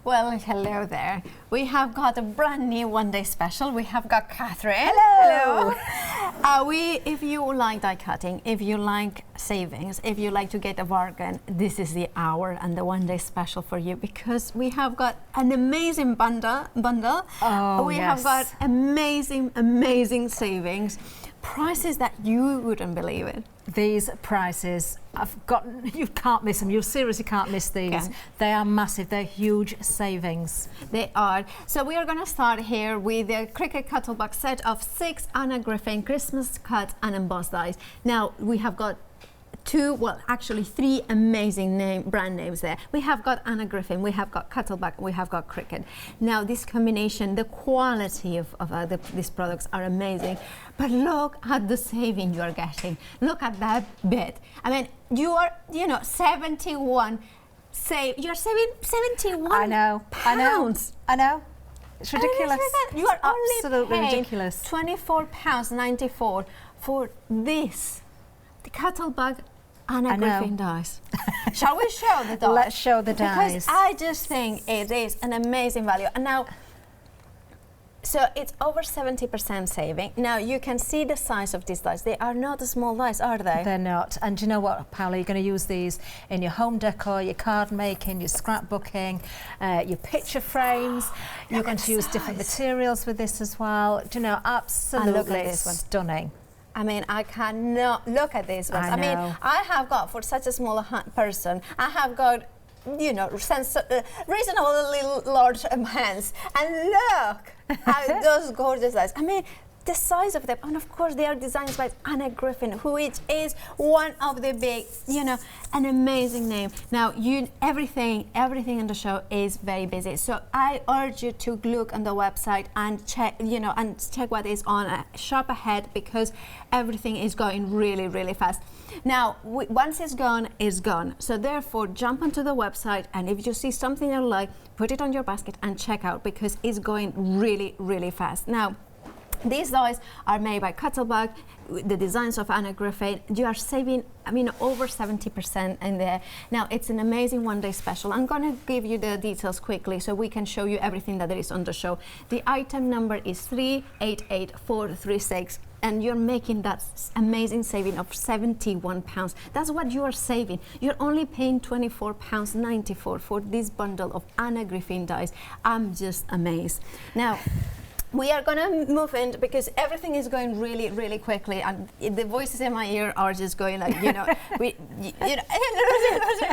Well, hello there. We have got a brand new one-day special. We have got Kathryn. Hello. If you like die cutting, if you like savings, if you like to get a bargain, this is the hour and the one-day special for you, because we have got an amazing bundle. We have got amazing savings. Prices that you wouldn't believe it. These prices, you can't miss them. You seriously can't miss these. Yeah. They are massive. They're huge savings. They are. So we are going to start here with the Cricut Cuttlebug set of 6 Anna Griffin Christmas cut and embossed dies. Now we have got three amazing brand names there. We have got Anna Griffin, we have got Cuttlebug, we have got Cricut. Now this combination, the quality of these products are amazing, but look at the saving you are getting. Look at that bit. I mean, you're saving 71 pounds. I know. It's ridiculous. You are absolutely only paying ridiculous. £24.94 for this. The Cuttlebug Anna Griffin dies. Shall we show the dies? Let's show the dies. Because I just think it is an amazing value. And now, so it's over 70% saving. Now you can see the size of these dies. They are not small dies, are they? They're not. And do you know what, Paula? You're going to use these in your home decor, your card making, your scrapbooking, your picture frames. You're going to use different materials with this as well. Do you know, absolutely stunning. I mean, I cannot look at these ones. I mean, I have got, for such a small person, I have got, reasonably large hands. And look at those gorgeous eyes. I mean, the size of them, and of course they are designed by Anna Griffin, which is one of the big, an amazing name. Now, everything in the show is very busy, so I urge you to look on the website and check, check what is on. Shop ahead, because everything is going really, really fast. Now, once it's gone, it's gone. So therefore, jump onto the website, and if you see something you like, put it on your basket and check out, because it's going really, really fast. Now, these dies are made by Cuttlebug, the designs of Anna Griffin. You are saving, over 70% in there. Now, it's an amazing one-day special. I'm going to give you the details quickly so we can show you everything that there is on the show. The item number is 388436. And you're making that amazing saving of £71. That's what you are saving. You're only paying £24.94 for this bundle of Anna Griffin dies. I'm just amazed. Now, we are going to move in, because everything is going really, really quickly, and the voices in my ear are just going like, losing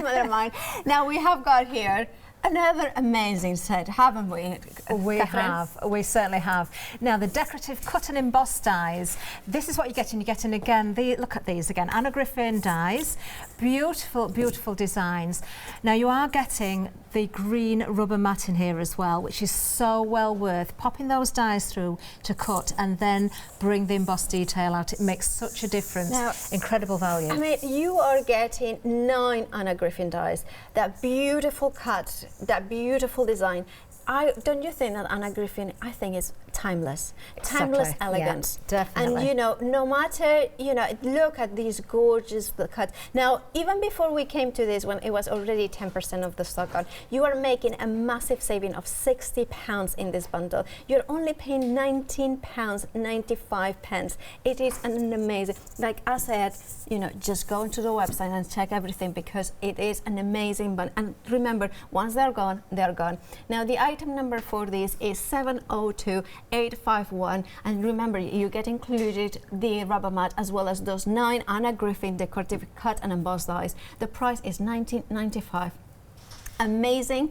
their mind. Now we have got here another amazing set, haven't we? We certainly have. Now, the decorative cut and embossed dies, this is what you're getting. You're getting, again, look at these again, Anna Griffin dies, beautiful, beautiful designs. Now, you are getting the green rubber mat in here as well, which is so well worth popping those dies through to cut and then bring the embossed detail out. It makes such a difference. Now, incredible value. I mean, you are getting 9 Anna Griffin dies, that beautiful cut, that beautiful design. Don't you think that Anna Griffin, I think, is timeless, timeless elegance? Yeah, definitely. And no matter, look at these gorgeous cuts. Now, even before we came to this, when it was already 10% of the stock on, you are making a massive saving of £60 in this bundle. You're only paying £19.95. It is an amazing, like I said, just go into the website and check everything, because it is an amazing bundle. And remember, once they're gone, they're gone. Now, the item number for this is 702851, and remember, you get included the rubber mat as well as those 9 Anna Griffin decorative cut and embossed dies. The price is £19.95. Amazing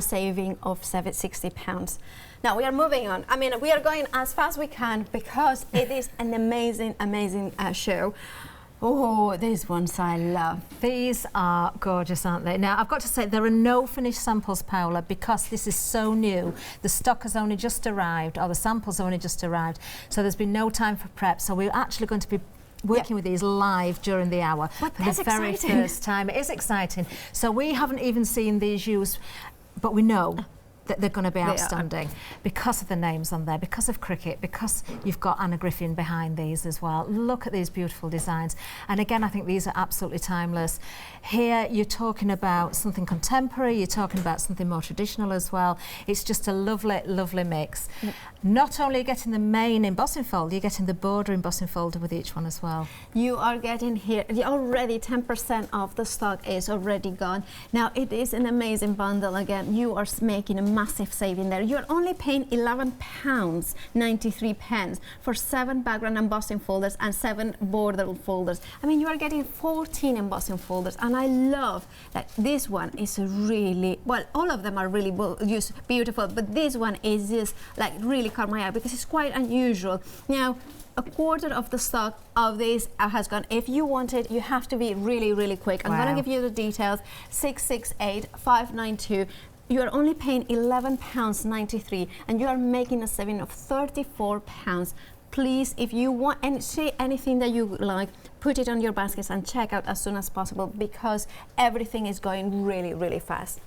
saving of £60. Now we are moving on. I mean, we are going as fast as we can, because it is an amazing show. Oh, these ones I love. These are gorgeous, aren't they? Now, I've got to say, there are no finished samples, Paula, because this is so new. The stock has only just arrived, or the samples only just arrived, so there's been no time for prep. So we're actually going to be working with these live during the hour for the very first time. It is exciting. So we haven't even seen these used, but we know they're going to be outstanding because of the names on there, because of Cricut, because you've got Anna Griffin behind these as well. Look at these beautiful designs. And again, I think these are absolutely timeless. Here, you're talking about something contemporary, you're talking about something more traditional as well. It's just a lovely, lovely mix. Not only are you getting the main embossing folder, you're getting the border embossing folder with each one as well. You are getting here, already 10% of the stock is already gone. Now, it is an amazing bundle. Again, you are making a massive saving there. You're only paying £11.93 for 7 background embossing folders and 7 border folders. I mean, you are getting 14 embossing folders, and I love that this one is really, well, all of them are really beautiful, but this one is just like really caught my eye because it's quite unusual. Now, a quarter of the stock of this has gone. If you want it, you have to be really, really quick. I'm going to give you the details. 668-592. You are only paying £11.93, and you are making a saving of £34. Please, if you want and see anything that you like, put it on your baskets and check out as soon as possible because everything is going really, really fast.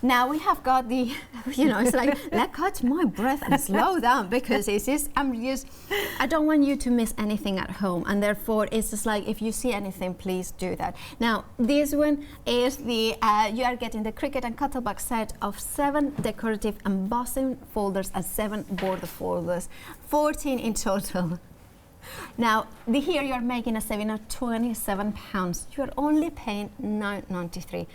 Now we have got the, it's like, let's catch my breath and slow down because it's just, I don't want you to miss anything at home, and therefore it's just like, if you see anything, please do that. Now, this one is the, you are getting the Cricut and Cuttlebug set of 7 decorative embossing folders and 7 border folders, 14 in total. Now, here you are making a saving of £27. You are only paying £9.93.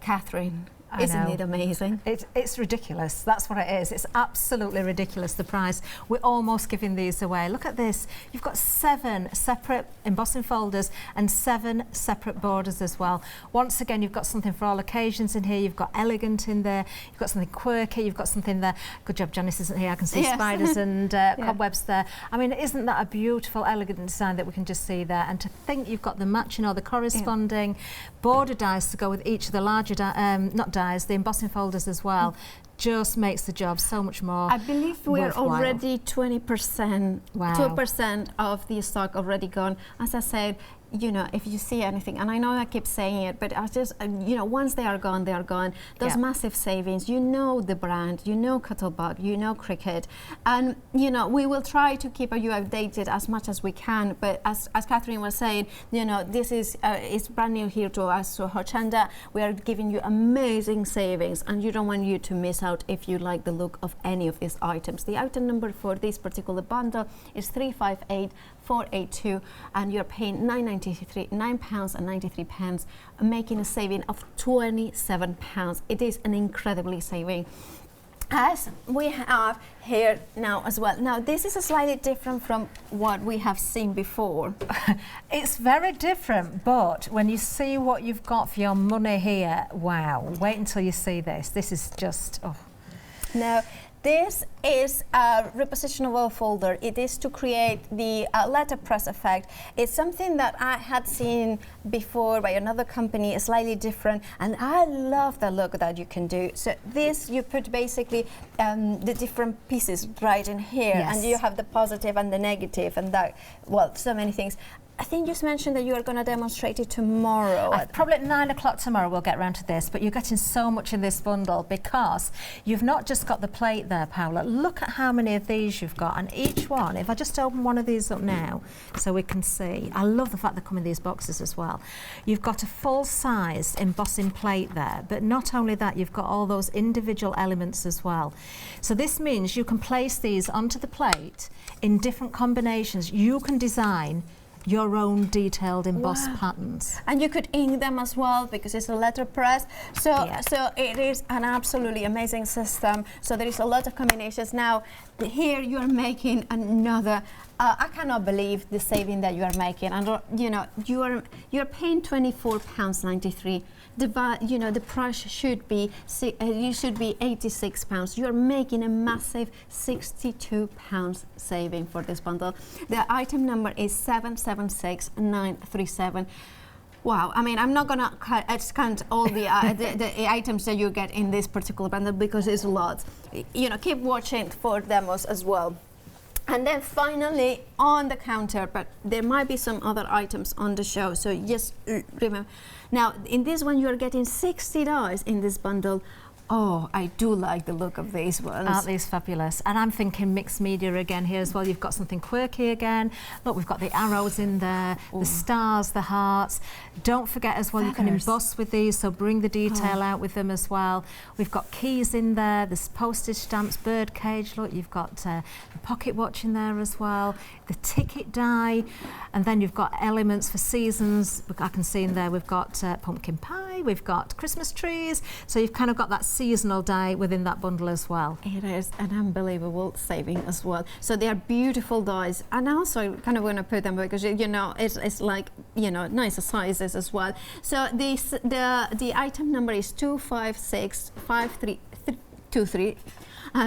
Kathryn, isn't it amazing? It's ridiculous. That's what it is. It's absolutely ridiculous, the price. We're almost giving these away. Look at this. You've got 7 separate embossing folders and 7 separate borders as well. Once again, you've got something for all occasions in here. You've got elegant in there. You've got something quirky. You've got something there. Good job, Janice isn't here. I can see spiders and cobwebs there. I mean, isn't that a beautiful, elegant design that we can just see there? And to think you've got the matching or the corresponding border dies to go with each of the larger, not dies, the embossing folders as well, just makes the job so much more. I believe we're already 20%, wow. 2% of the stock already gone. As I said, if you see anything, and I know I keep saying it, but I just, once they are gone, they are gone. Those massive savings, the brand, Cuttlebug, Cricut, and we will try to keep you updated as much as we can. But as Kathryn was saying, this is it's brand new here to us, to Hochanda. We are giving you amazing savings, and you don't want you to miss out if you like the look of any of these items. The item number for this particular bundle is 358482, and you're paying £9.93, making a saving of £27. It is an incredibly saving. As we have here now as well. Now, this is slightly different from what we have seen before. It's very different, but when you see what you've got for your money here, wow, wait until you see this. This is just, Now, this is a repositionable folder. It is to create the letterpress effect. It's something that I had seen before by another company, slightly different, and I love the look that you can do. So this, you put basically the different pieces right in here, and you have the positive and the negative, and that, well, so many things. I think you just mentioned that you are going to demonstrate it tomorrow. Probably at 9 o'clock tomorrow we'll get round to this, but you're getting so much in this bundle because you've not just got the plate there, Paula. Look at how many of these you've got, and each one, if I just open one of these up now so we can see, I love the fact they come in these boxes as well. You've got a full-size embossing plate there, but not only that, you've got all those individual elements as well. So this means you can place these onto the plate in different combinations. You can design your own detailed embossed patterns. And you could ink them as well because it's a letterpress. So it is an absolutely amazing system. So there is a lot of combinations. Now, here you are making another, I cannot believe the saving that you are making. And you're paying £24.93. The price should be £86. You are making a massive £62 saving for this bundle. The item number is 776937. Wow, I mean, I'm not gonna count all the items that you get in this particular bundle because it's a lot. Keep watching for demos as well. And then finally on the counter, but there might be some other items on the show, so just remember. Now, in this one, you're getting $60 in this bundle Oh, I do like the look of these ones. Aren't these fabulous? And I'm thinking mixed media again here as well. You've got something quirky again. Look, we've got the arrows in there, the stars, the hearts. Don't forget as well, you can emboss with these, so bring the detail out with them as well. We've got keys in there, there's postage stamps, bird cage. Look, you've got the pocket watch in there as well, the ticket die, and then you've got elements for seasons. I can see in there we've got pumpkin pie, we've got Christmas trees, so you've kind of got that seasonal die within that bundle as well. It is an unbelievable saving as well. So they are beautiful dies, and also kind of want to put them because you know it's like, you know, nicer sizes as well. So the item number is 2565323.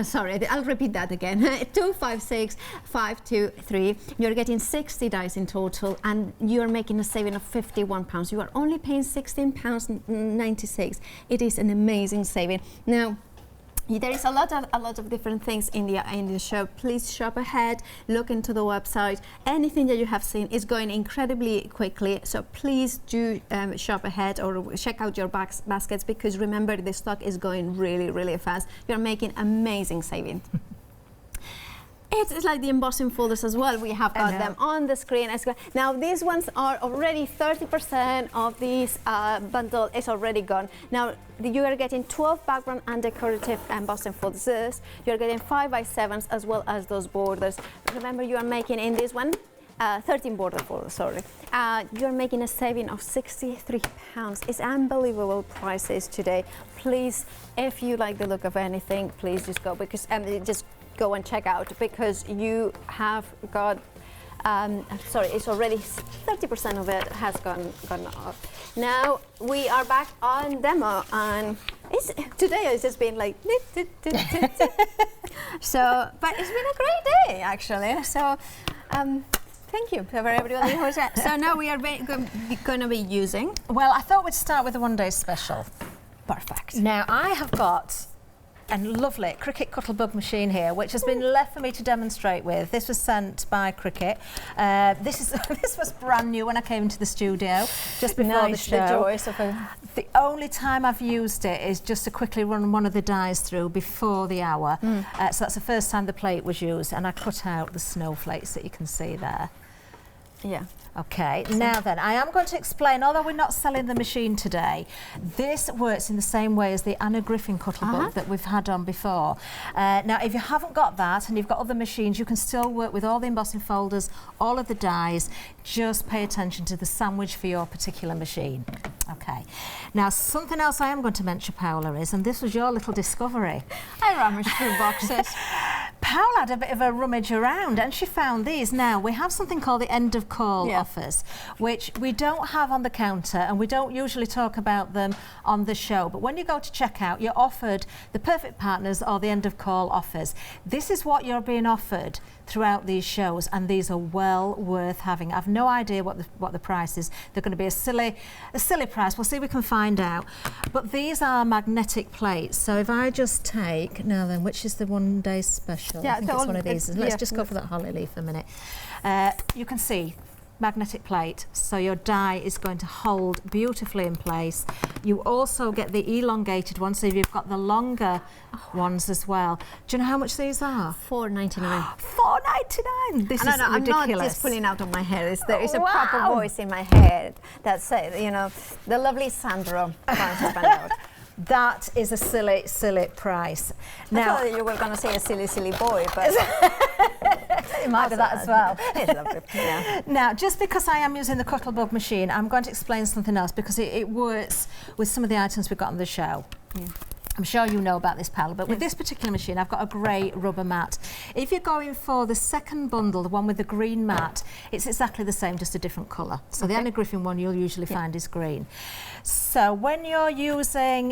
Sorry, I'll repeat that again. 256523. You're getting 60 dice in total, and you're making a saving of £51. You are only paying £16.96. It is an amazing saving. Now, there is a lot of different things in the shop. Please shop ahead, look into the website. Anything that you have seen is going incredibly quickly, so please do shop ahead or check out your baskets, because remember, the stock is going really, really fast. You're making amazing savings. It's like the embossing folders as well. We have got them on the screen as well. Now these ones are already 30% of this bundle is already gone. Now you are getting 12 background and decorative embossing folders. You're getting 5x7s as well as those borders. Remember, you are making in this one 13 border folders, sorry. You're making a saving of £63. It's unbelievable prices today. Please, if you like the look of anything, please just go, because just go and check out, because you have got sorry, it's already 30% of it has gone off. Now we are back on demo, and today has just been like so, but it's been a great day actually. So thank you for everybody who's there. So now we are going to be using. Well, I thought we'd start with a one-day special. Perfect. Now I have got a lovely Cricut Cuttlebug machine here, which has been left for me to demonstrate with. This was sent by Cricut. This was brand new when I came into the studio just before the show. The joys of the only time I've used it is just to quickly run one of the dies through before the hour. So that's the first time the plate was used, and I cut out the snowflakes that you can see there. Yeah. Okay, now then, I am going to explain, although we're not selling the machine today, this works in the same way as the Anna Griffin Cuttlebug that we've had on before. Now, if you haven't got that and you've got other machines, you can still work with all the embossing folders, all of the dies. Just pay attention to the sandwich for your particular machine. Okay. Now, something else I am going to mention, Paola, is, and this was your little discovery. I rummaged through boxes. Paola had a bit of a rummage around and she found these. Now, we have something called the end of call offers, which we don't have on the counter, and we don't usually talk about them on the show. But when you go to checkout, you're offered the perfect partners or the end of call offers. This is what you're being offered throughout these shows, and these are well worth having. I've no idea what the price is. They're going to be a silly price. We'll see if we can find out. But these are magnetic plates. So if I just take, now then, which is the one day special? Yeah, I think it's one of these. Let's just go for that holly leaf a minute. You can see magnetic plate, so your die is going to hold beautifully in place. You also get the elongated ones, so you've got the longer ones as well. Do you know how much these are? $4.99. $4.99. This is ridiculous. I'm not just pulling out of my head. There is a proper voice in my head that says, you know, the lovely Sandro trying to find out. That is a silly, silly price. Now, I thought you were going to say a silly, silly boy, but it might be that as well. It's lovely. Yeah. Now, just because I am using the Cuttlebug machine, I'm going to explain something else, because it works with some of the items we've got on the show. Yeah. I'm sure you know about this, Paola, but with this particular machine, I've got a grey rubber mat. If you're going for the second bundle, the one with the green mat, it's exactly the same, just a different colour. So the Anna Griffin one you'll usually find is green. So when you're using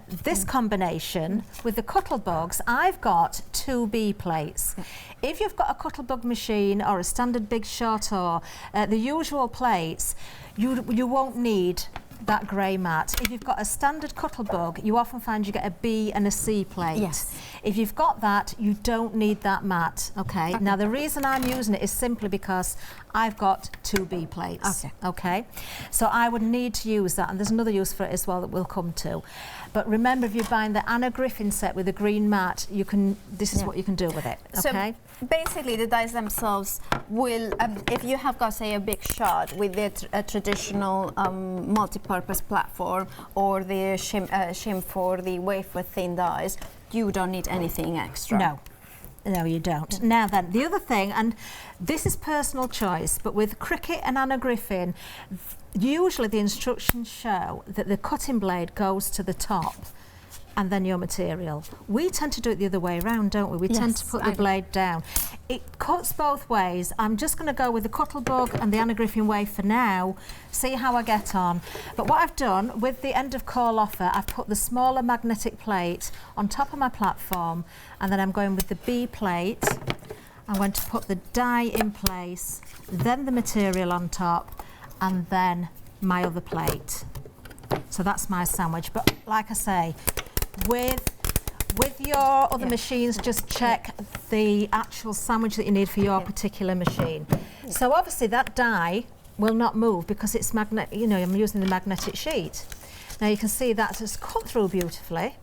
this combination with the Cuttlebugs, I've got 2B plates. If you've got a Cuttlebug machine or a standard Big Shot or the usual plates, you won't need that grey mat. If you've got a standard Cuttlebug, you often find you get a B and a C plate. Yes. If you've got that, you don't need that mat, okay? Now, the reason I'm using it is simply because I've got 2 B plates, okay? So I would need to use that, and there's another use for it as well that we'll come to. But remember, if you're buying the Anna Griffin set with a green mat, you can, this is what you can do with it, okay? So basically, the dies themselves will, if you have got, say, a big shot with the traditional multi-purpose platform or the shim for the wafer thin dies, you don't need anything extra. No. No, you don't. Now then, the other thing, and this is personal choice, but with Cricut and Anna Griffin, usually the instructions show that the cutting blade goes to the top and then your material. We tend to do it the other way around, don't we? We tend to put the blade down. It cuts both ways. I'm just going to go with the Cuttlebug and the Anna Griffin way for now, see how I get on. But what I've done with the end of call offer, I've put the smaller magnetic plate on top of my platform, and then I'm going with the B plate. I'm going to put the die in place, then the material on top, and then my other plate. So that's my sandwich. But like I say, with your other machines, just check the actual sandwich that you need for your particular machine. So obviously that die will not move because it's magnet. You know, I'm using the magnetic sheet. Now you can see that has cut through beautifully.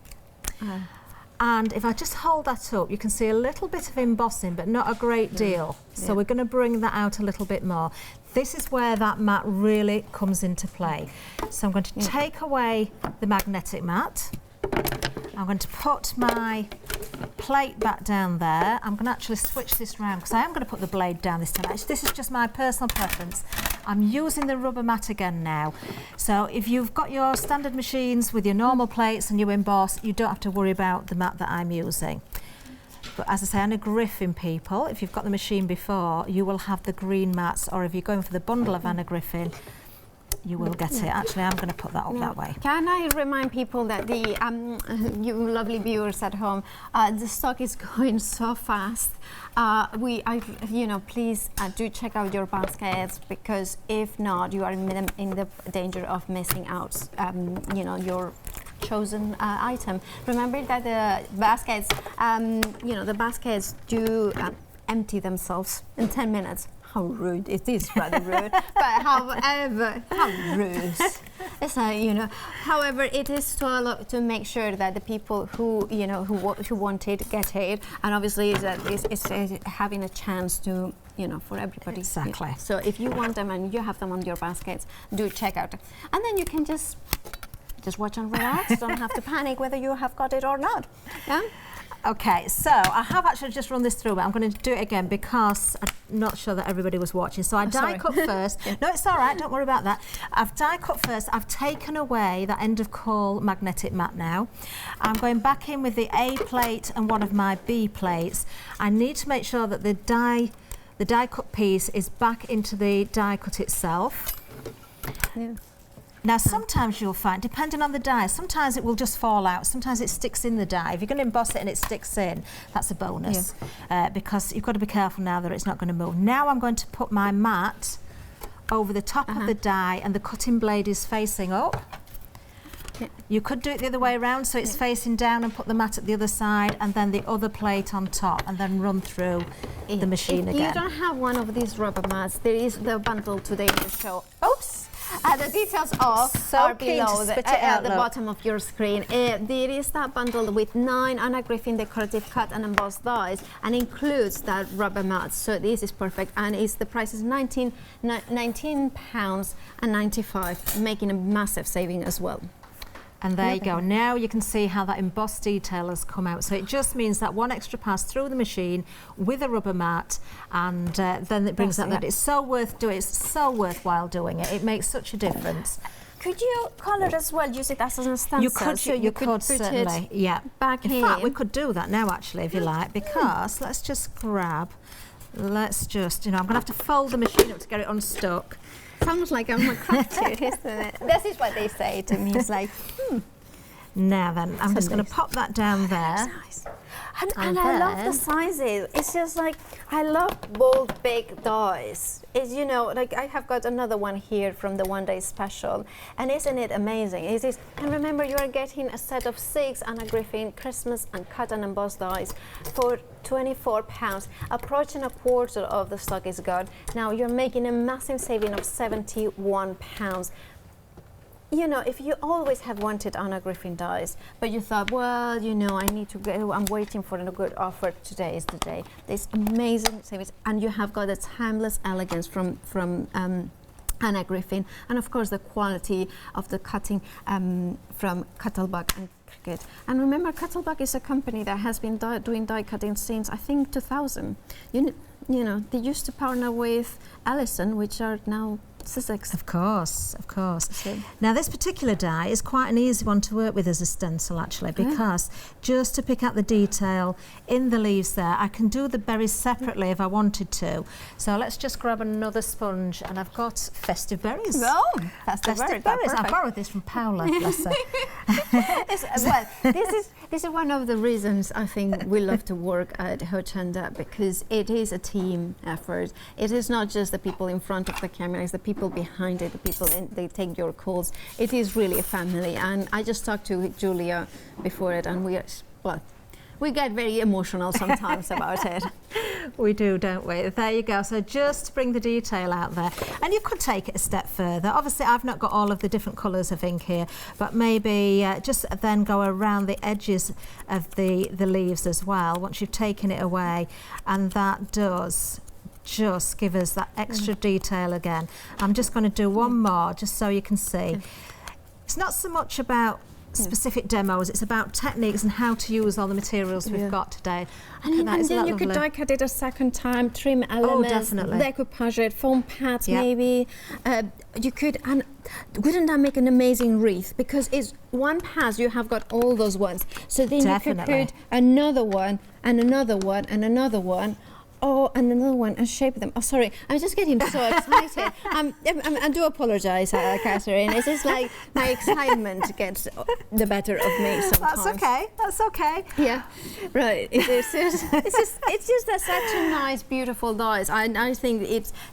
And if I just hold that up, you can see a little bit of embossing, but not a great deal. So we're going to bring that out a little bit more. This is where that mat really comes into play. So I'm going to take away the magnetic mat. I'm going to put my plate back down there. I'm going to actually switch this round because I am going to put the blade down this time. Actually, this is just my personal preference. I'm using the rubber mat again now. So if you've got your standard machines with your normal plates and you emboss, you don't have to worry about the mat that I'm using. But as I say, Anna Griffin people, if you've got the machine before, you will have the green mats, or if you're going for the bundle of Anna Griffin, you will get it. Actually, I'm going to put that up that way. Can I remind people that the you lovely viewers at home, the stock is going so fast. You know, please do check out your baskets, because if not, you are in the danger of missing out. You know, your chosen item. Remember that the baskets, you know, the baskets do empty themselves in 10 minutes. How rude! It is rather rude, but however, how rude! So, you know, however, it is to make sure that the people who, you know, who want it get it, and obviously that it's having a chance to, you know, for everybody. Exactly. You know. So if you want them and you have them on your baskets, do check out, and then you can just watch and relax. Don't have to panic whether you have got it or not. Yeah. Okay, so I have actually just run this through, but I'm going to do it again because I'm not sure that everybody was watching. So I die cut first. No, it's all right, don't worry about that. I've die cut first. I've taken away that end of call magnetic mat now. I'm going back in with the A plate and one of my B plates. I need to make sure that the die cut piece is back into the die cut itself. Yeah. Now, sometimes you'll find, depending on the die, sometimes it will just fall out. Sometimes it sticks in the die. If you're going to emboss it and it sticks in, that's a bonus, because you've got to be careful now that it's not going to move. Now I'm going to put my mat over the top of the die, and the cutting blade is facing up. You could do it the other way around, so it's facing down, and put the mat at the other side, and then the other plate on top, and then run through the machine again. If you don't have one of these rubber mats, there is the bundle today in the show. Oops! The details are below the bottom of your screen. There is that bundle with 9 Anna Griffin decorative cut and embossed dies, and includes that rubber mat. So this is perfect, and the price is £19.95, making a massive saving as well. And there you go. Now you can see how that embossed detail has come out. So it just means that one extra pass through the machine with a rubber mat, and then it brings out that it's so worth doing. It's so worthwhile doing it. It makes such a difference. Could you color as well? Use it as a stencil. You could. So you could put certainly. It back in. In fact, we could do that now, actually, if you like, because let's just grab. Let's just, you know, I'm going to have to fold the machine up to get it unstuck. Sounds like I'm a crafter, isn't it? This is what they say to me. It's like, Now then, I'm just going to pop that down there. Nice. And I love the sizes. It's just like, I love bold, big dies. It's, you know, like I have got another one here from the one day special. And isn't it amazing? It is. And remember, you are getting a set of 6 Anna Griffin Christmas and cut and embossed dies for £24, approaching a quarter of the stock is gone. Now you're making a massive saving of £71. You know, if you always have wanted Anna Griffin dies, but you thought, well, you know, I need to go, I'm waiting for a good offer, today is the day. There's amazing savings, and you have got a timeless elegance from Anna Griffin, and of course the quality of the cutting from Cuttlebug and Cricut. And remember, Cuttlebug is a company that has been doing die cutting since, I think, 2000. You know, they used to partner with Ellison, which are now Sussex. Of course. Now this particular die is quite an easy one to work with as a stencil actually, because just to pick out the detail in the leaves there, I can do the berries separately if I wanted to. So let's just grab another sponge, and I've got festive berries. Oh, festive berries. I borrowed this from Paula, bless her. Well, this is one of the reasons I think we love to work at Hochanda, because it is a team effort. It is not just the people in front of the camera, it's the people behind it, the people they take your calls. It is really a family, and I just talked to Julia before it, and we get very emotional sometimes about it. We do, don't we? There you go. So just to bring the detail out there, and you could take it a step further. Obviously I've not got all of the different colours of ink here, but maybe just then go around the edges of the leaves as well once you've taken it away, and that does just give us that extra detail again. I'm just going to do one more just so you can see. It's not so much about specific demos, it's about techniques and how to use all the materials we've got today. And then you could die cut it a second time, trim elements, decoupage it, foam pads maybe. You could, and wouldn't that make an amazing wreath? Because it's one pass, you have got all those ones. So then you could put another one, and another one, and another one. Oh, and another one, and shape them. Oh, sorry, I'm just getting so excited. I do apologise, Kathryn. It's just like my excitement gets the better of me sometimes. That's okay. Yeah, right. It's just such a nice, beautiful dies. I think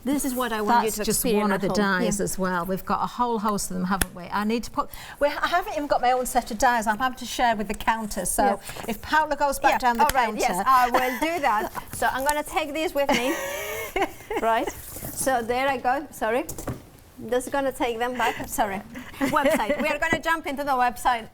this is what I want you to experience. That's just one of the dies as well. We've got a whole host of them, haven't we? I need to put. I haven't even got my own set of dies. I'm happy to share with the counter. So if Paula goes back down the counter, yes, I will do that. So I'm going to take these with me. Right, so there I go. Sorry, just gonna take them back. Sorry, website. We are gonna jump into the website.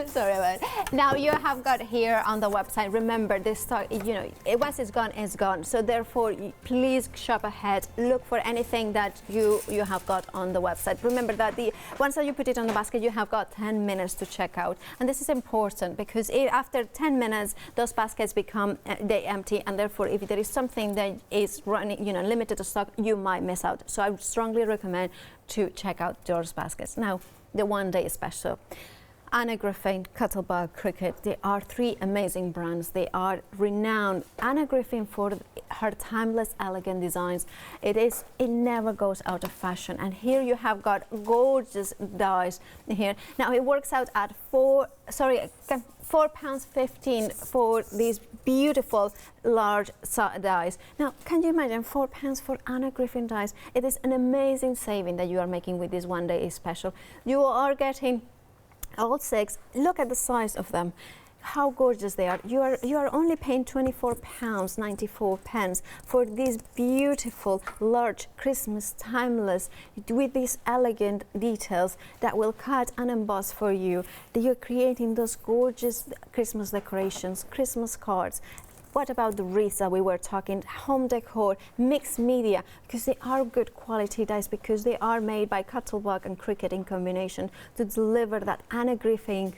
Sorry about it. Now you have got here on the website, remember this stock, you know, once it's gone, it's gone. So therefore, please shop ahead, look for anything that you have got on the website. Remember that once that you put it on the basket, you have got 10 minutes to check out. And this is important because after 10 minutes, those baskets become they empty, and therefore if there is something that is running, you know, limited to stock, you might miss out. So I would strongly recommend to check out those baskets. Now, the one day special. Anna Griffin, Cuttlebug, Cricut, they are 3 amazing brands. They are renowned. Anna Griffin for her timeless, elegant designs. It never goes out of fashion. And here you have got gorgeous dies here. Now it works out at £4.15 for these beautiful large dies. Now, can you imagine £4 for Anna Griffin dies? It is an amazing saving that you are making with this one day special. You are getting all 6. Look at the size of them, how gorgeous they are. You are only paying £24.94 for these beautiful large Christmas timeless with these elegant details that will cut and emboss for you. You're creating those gorgeous Christmas decorations, Christmas cards. What about the wreaths that we were talking, home decor, mixed media, because they are good quality dies, because they are made by Cuttlebug and Cricut in combination to deliver that Anna Griffin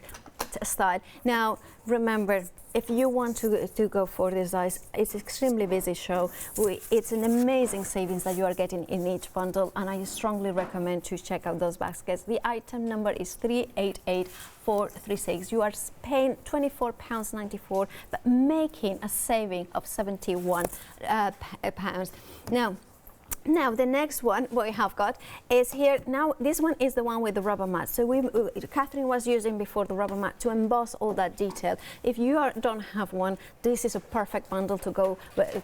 style. Now, remember, if you want to go for this dies, it's extremely busy show. It's an amazing savings that you are getting in each bundle, and I strongly recommend to check out those baskets. The item number is 388436. You are paying £24.94, but making a saving of £71. Now, Now the next one we have got is here. Now this one is the one with the rubber mat. So Kathryn was using before the rubber mat to emboss all that detail. If you don't have one, this is a perfect bundle to go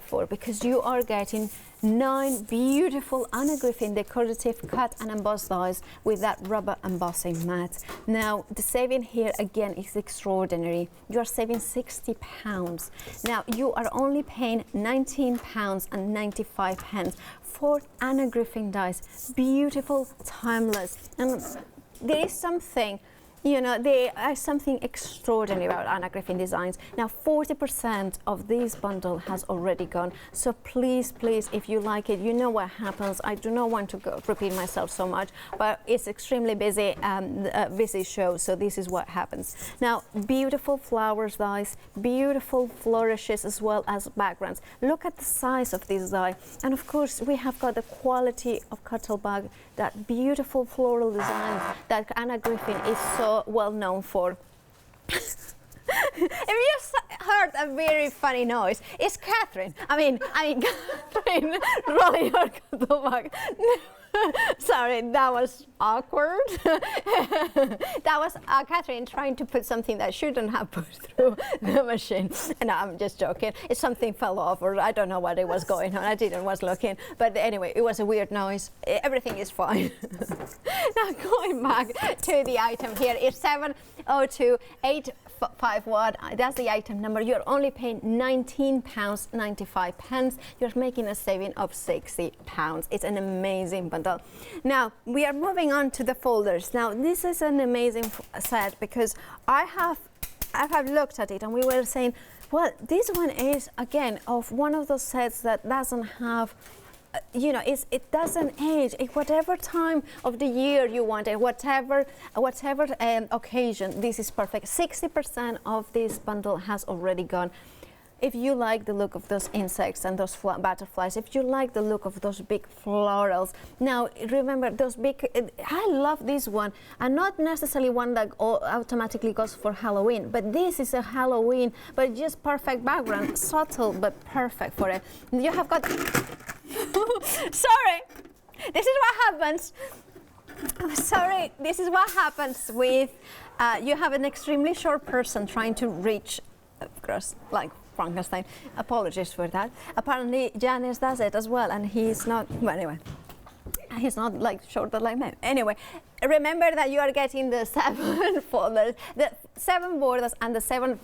for, because you are getting 9 beautiful Anna Griffin decorative cut and embossed dies with that rubber embossing mat. Now the saving here again is extraordinary. You are saving £60. Now you are only paying £19.95 for Anna Griffin dies. Beautiful, timeless, and there is something, you know, there is something extraordinary about Anna Griffin designs. Now 40% of this bundle has already gone, so please, please, if you like it, you know what happens. I do not want to repeat myself so much, but it's extremely busy show, so this is what happens. Now beautiful flowers dies, beautiful flourishes as well as backgrounds. Look at the size of this die, and of course we have got the quality of Cuttlebug, that beautiful floral design that Anna Griffin is so well known for. If you heard a very funny noise, it's Kathryn. I mean, Kathryn rolling her Cuttlebug. Sorry, that was awkward. That was Kathryn trying to put something that shouldn't have put through the machine. No, I'm just joking. If something fell off, or I don't know what it was going on. I was looking. But anyway, it was a weird noise. Everything is fine. Now going back to the item here, it's 702851. That's the item number. You're only paying £19.95. You're making a saving of £60. It's an amazing bundle. Now we are moving on to the folders. Now this is an amazing set, because I have looked at it and we were saying, well, this one is again of one of those sets that doesn't have, you know, it doesn't age. Whatever time of the year you want it, whatever occasion, this is perfect. 60% of this bundle has already gone. If you like the look of those insects and those butterflies, if you like the look of those big florals, now remember those big, I love this one, and not necessarily one that automatically goes for Halloween, but this is a Halloween, but just perfect background, subtle but perfect for it. You have got, sorry, this is what happens. Sorry, this is what happens with, you have an extremely short person trying to reach across, like Frankenstein. Apologies for that. Apparently Janice does it as well, and he's not, well, anyway, he's not like shorter like me. Anyway, remember that you are getting the 7 folders, the 7 borders and the 7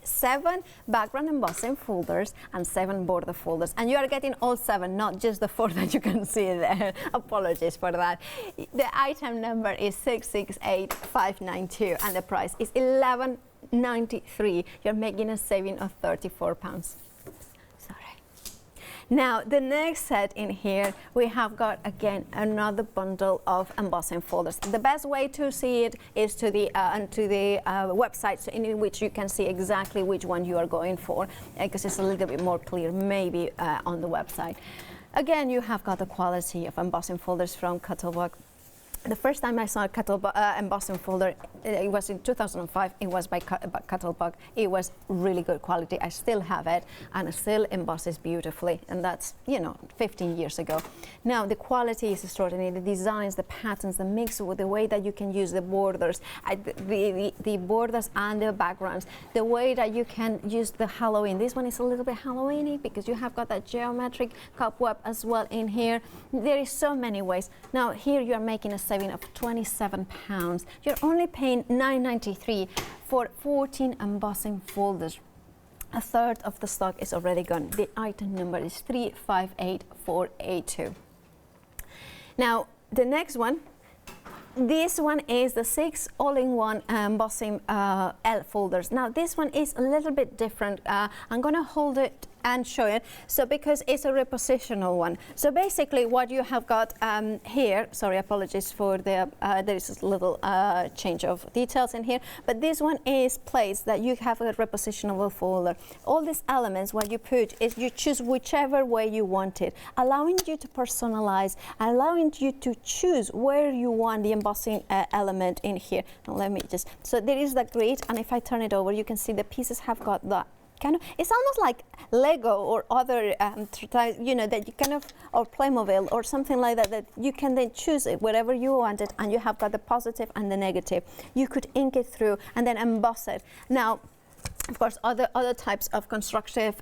7 background embossing folders and 7 border folders, and you are getting all 7, not just the 4 that you can see there. Apologies for that. The item number is 668592 and the price is £11.93. You're making a saving of £34. Now the next set in here, we have got again another bundle of embossing folders. The best way to see it is to the website, in which you can see exactly which one you are going for, because it's a little bit more clear maybe on the website. Again, you have got the quality of embossing folders from Cuttlebug. The first time I saw a Cuttlebug embossing folder, it was in 2005. It was by Cuttlebug. It was really good quality. I still have it, and it still embosses beautifully. And that's, you know, 15 years ago. Now the quality is extraordinary. The designs, the patterns, the mix with the way that you can use the borders, the borders and the backgrounds, the way that you can use the Halloween. This one is a little bit Halloweeny because you have got that geometric cobweb as well in here. There is so many ways. Now here you are making a saving of £27. You're only paying £9.93 for 14 embossing folders. A third of the stock is already gone. The item number is 358482. Now the next one, this one is the 6 all-in-one embossing L folders. Now this one is a little bit different. I'm going to hold it and show it. So because it's a repositional one. So basically what you have got here, sorry, apologies for the, there is a little change of details in here, but this one is placed that you have a repositionable folder. All these elements, what you put is you choose whichever way you want it, allowing you to personalize, allowing you to choose where you want the embossing element in here. Now let me just, so there is the grid, and if I turn it over, you can see the pieces have got that kind of, it's almost like Lego or other, you know, that you kind of, or Playmobil or something like that, that you can then choose it wherever you want it, and you have got the positive and the negative. You could ink it through and then emboss it. Now, of course, other types of constructive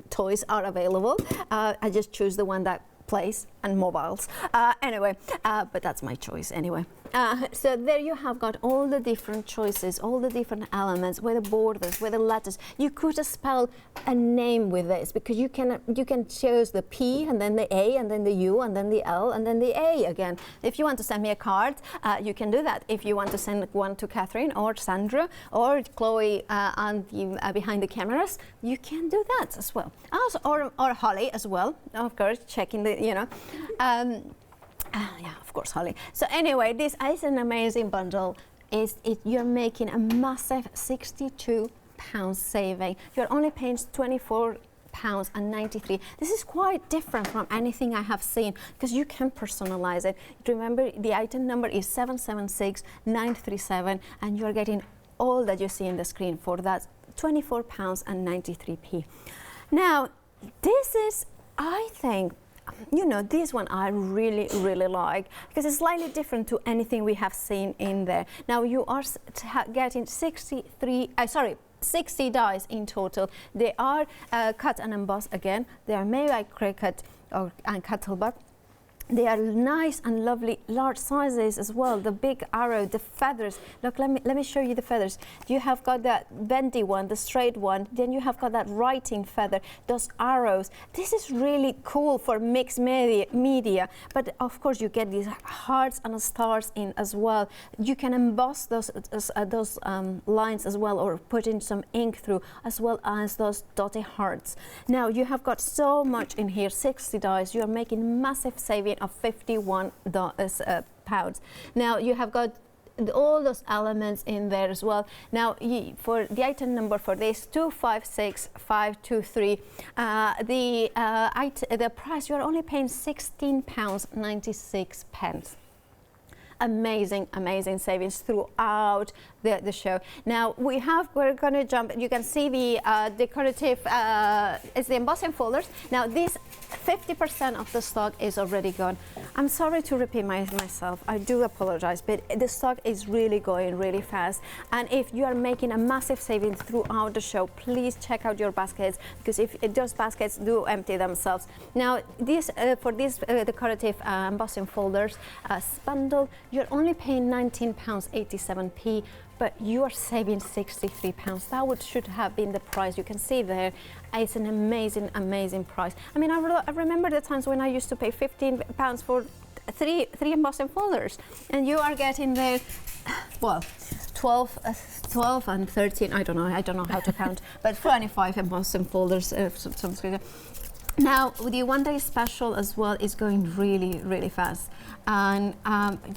toys are available. I just choose the one that plays and mobiles. Anyway, but that's my choice anyway. So there you have got all the different choices, all the different elements, with the borders, with the letters. You could spell a name with this, because you can choose the P and then the A and then the U and then the L and then the A again. If you want to send me a card, you can do that. If you want to send one to Kathryn or Sandra or Chloe behind the cameras, you can do that as well. Also, or Holly as well, of course, checking the, you know. Yeah, of course, Holly. So anyway, this is an amazing bundle. You're making a massive £62 saving. You're only paying £24.93. This is quite different from anything I have seen, because you can personalize it. Remember, the item number is 776937, and you're getting all that you see in the screen for that £24.93. Now, this is, I think, you know, this one I really, really like, because it's slightly different to anything we have seen in there. Now you are getting 60 dies in total. They are cut and embossed again. They are made by Cricut and Cuttlebug. They are nice and lovely, large sizes as well. The big arrow, the feathers. Look, let me show you the feathers. You have got that bendy one, the straight one. Then you have got that writing feather, those arrows. This is really cool for mixed media. But of course, you get these hearts and stars in as well. You can emboss those lines as well, or put in some ink through, as well as those dotted hearts. Now you have got so much in here, 60 dies. You are making massive saving of £51. Now you have got all those elements in there as well. Now for the item number for this, 256523, the price, you are only paying £16.96. Amazing savings throughout the show. Now we're going to jump. You can see the decorative. It's the embossing folders. Now this 50% of the stock is already gone. I'm sorry to repeat myself. I do apologize, but the stock is really going really fast. And if you are making a massive savings throughout the show, please check out your baskets, because if those baskets do empty themselves. Now this for this decorative embossing folders bundle, you're only paying £19.87, but you are saving £63. That should have been the price. You can see there, it's an amazing price. I mean, I remember the times when I used to pay £15 for three embossing folders, and you are getting there, well, 12 and 13. I don't know how to count, but 25 embossing folders. Now the one-day special as well is going really fast, and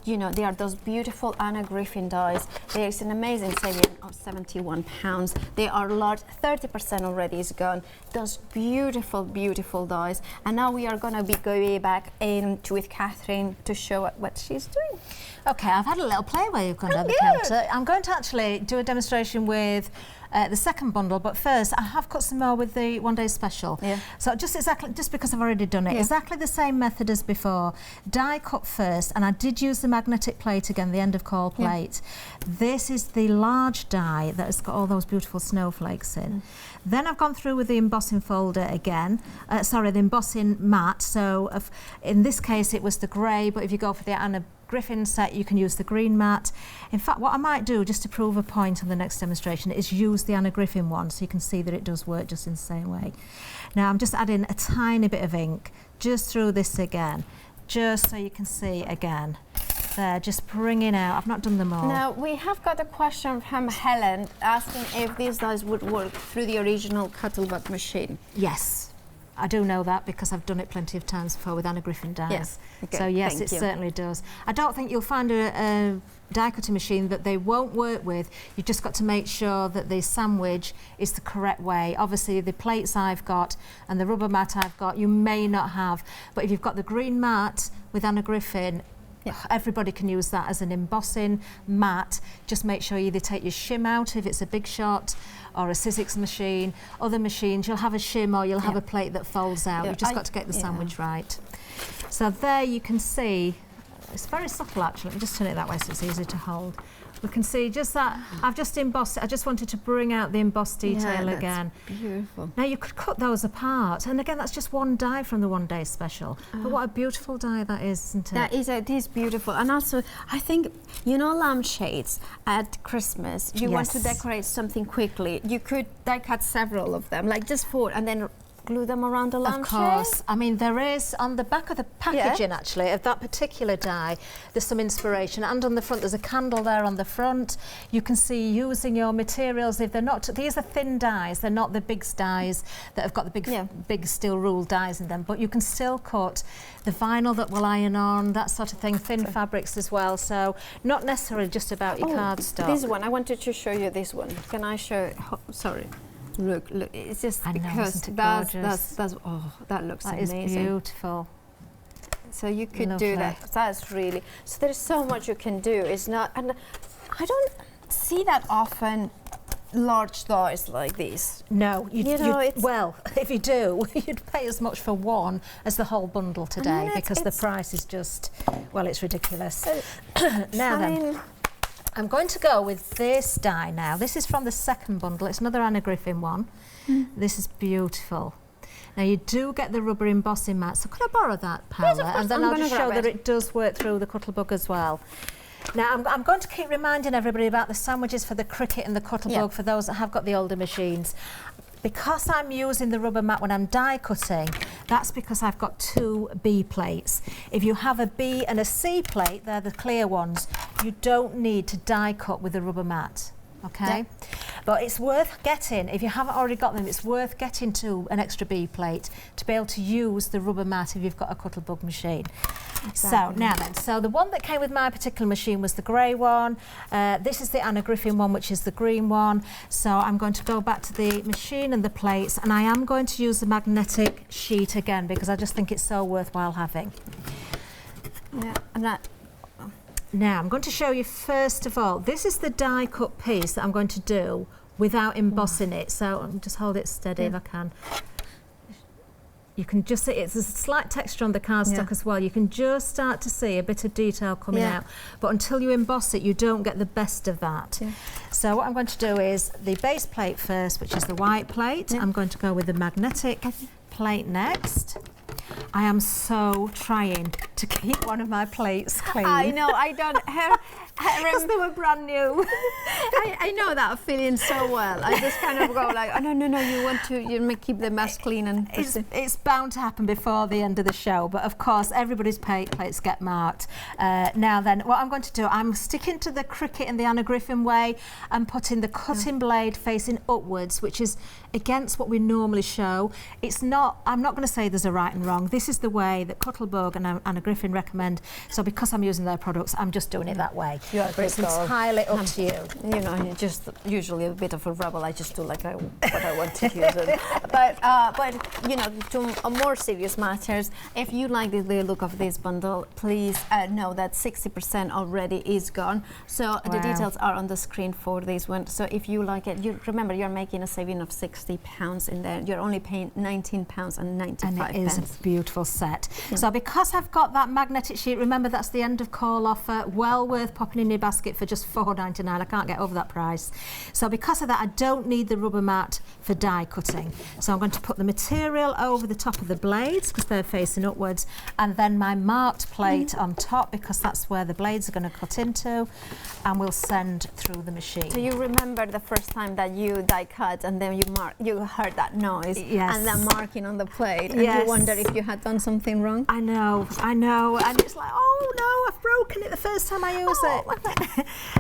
you know, there are those beautiful Anna Griffin dies. There is an amazing saving of £71. They are large, 30% already is gone. Those beautiful dies, and now we are going to be going back in with Kathryn to show what she's doing. Okay, I've had a little play where you've gone down the counter. I'm going to actually do a demonstration with the second bundle, but first I have cut some more with the one-day special. Yeah. So just because I've already done it, exactly the same method as before. Die cut first, and I did use the magnetic plate again, the end of coil plate. This is the large die that has got all those beautiful snowflakes in. Then I've gone through with the embossing folder again, the embossing mat. So in this case it was the grey, but if you go for the Anna Griffin set, you can use the green mat. In fact, what I might do, just to prove a point on the next demonstration, is use the Anna Griffin one, so you can see that it does work just in the same way. Now I'm just adding a tiny bit of ink just through this again, just so you can see again. There, just bringing out. I've not done them all. Now we have got a question from Helen asking if these dies would work through the original Cuttlebug machine. Yes. I do know that because I've done it plenty of times before with Anna Griffin dies. Yes. Okay. So yes, it certainly does. I don't think you'll find a die cutting machine that they won't work with. You've just got to make sure that the sandwich is the correct way. Obviously the plates I've got and the rubber mat I've got, you may not have, but if you've got the green mat with Anna Griffin, everybody can use that as an embossing mat. Just make sure you either take your shim out if it's a big shot, or a Sizzix machine. Other machines, you'll have a shim or you'll have a plate that folds out. You've just got to get the sandwich right. So there you can see, it's very subtle actually. Let me just turn it that way so it's easy to hold. We can see just that, I've just embossed it. I just wanted to bring out the embossed detail again. Beautiful. Now you could cut those apart, and again that's just one die from the one day special. But what a beautiful die that is, isn't it? It is beautiful. And also, I think, you know, lampshades at Christmas, you want to decorate something quickly. You could die cut several of them, like just 4, and then glue them around the lampshade? Of course. I mean, there is, on the back of the packaging actually, of that particular die, there's some inspiration. And on the front, there's a candle there on the front. You can see using your materials, if they're not, these are thin dies, they're not the big dies that have got the big steel ruled dies in them, but you can still cut the vinyl that will iron on, that sort of thing, thin fabrics as well. So not necessarily just about your cardstock. This one, I wanted to show you this one. Can I show, sorry. Look, it's just because that looks amazing. That is beautiful. So you could do that. That's really, so there's so much you can do. It's not, and I don't see that often large dies like these. No, well, if you do, you'd pay as much for one as the whole bundle today, because the price is just, well, it's ridiculous. Now then. I'm going to go with this die now. This is from the second bundle. It's another Anna Griffin one. This is beautiful. Now you do get the rubber embossing mat. So could I borrow that, Paula? Yes, and then I'll just show that it does work through the Cuttlebug as well. Now I'm going to keep reminding everybody about the sandwiches for the Cricut and the Cuttlebug for those that have got the older machines. Because I'm using the rubber mat when I'm die cutting, that's because I've got 2 B plates. If you have a B and a C plate, they're the clear ones, you don't need to die cut with a rubber mat. Okay, but it's worth getting, if you haven't already got them, it's worth getting to an extra B plate to be able to use the rubber mat if you've got a Cuttlebug machine. So now then, so the one that came with my particular machine was the grey one. This is the Anna Griffin one, which is the green one. So I'm going to go back to the machine and the plates, and I am going to use the magnetic sheet again because I just think it's so worthwhile having. Now I'm going to show you first of all, this is the die cut piece that I'm going to do without embossing it. So I'll just hold it steady if I can. You can just see there's a slight texture on the cardstock as well. You can just start to see a bit of detail coming out, but until you emboss it, you don't get the best of that. So what I'm going to do is the base plate first, which is the white plate. I'm going to go with the magnetic plate next. I am so trying to keep one of my plates clean. I know, I don't have... Because they were brand new. I know that feeling so well. I just kind of go like, oh, no, you want to keep the mess clean. And it's bound to happen before the end of the show, but of course everybody's plates get marked. Now then, what I'm going to do, I'm sticking to the Cricut and the Anna Griffin way and putting the cutting blade facing upwards, which is against what we normally show. It's not, I'm not going to say there's a right and wrong. This is the way that Cuttlebug and Anna Griffin recommend. So because I'm using their products, I'm just doing it that way. But it's entirely up to you. You know, you're just usually a bit of a rebel. I just do like what I want to use it. But you know, to more serious matters, if you like the look of this bundle, please know that 60% already is gone. So the details are on the screen for this one. So if you like it, you remember you're making a saving of £60 in there. You're only paying £19.95. And it is a beautiful set. So because I've got that magnetic sheet, remember that's the end of call offer. Well worth popping in your basket for just £4.99. I can't get over that price. So because of that, I don't need the rubber mat for die cutting. So I'm going to put the material over the top of the blades because they're facing upwards, and then my marked plate on top because that's where the blades are going to cut into, and we'll send through the machine. So you remember the first time that you die cut and then you heard that noise and that marking on the plate, and you wonder if you had done something wrong? I know, and it's like, oh no, I've broken it the first time I use it.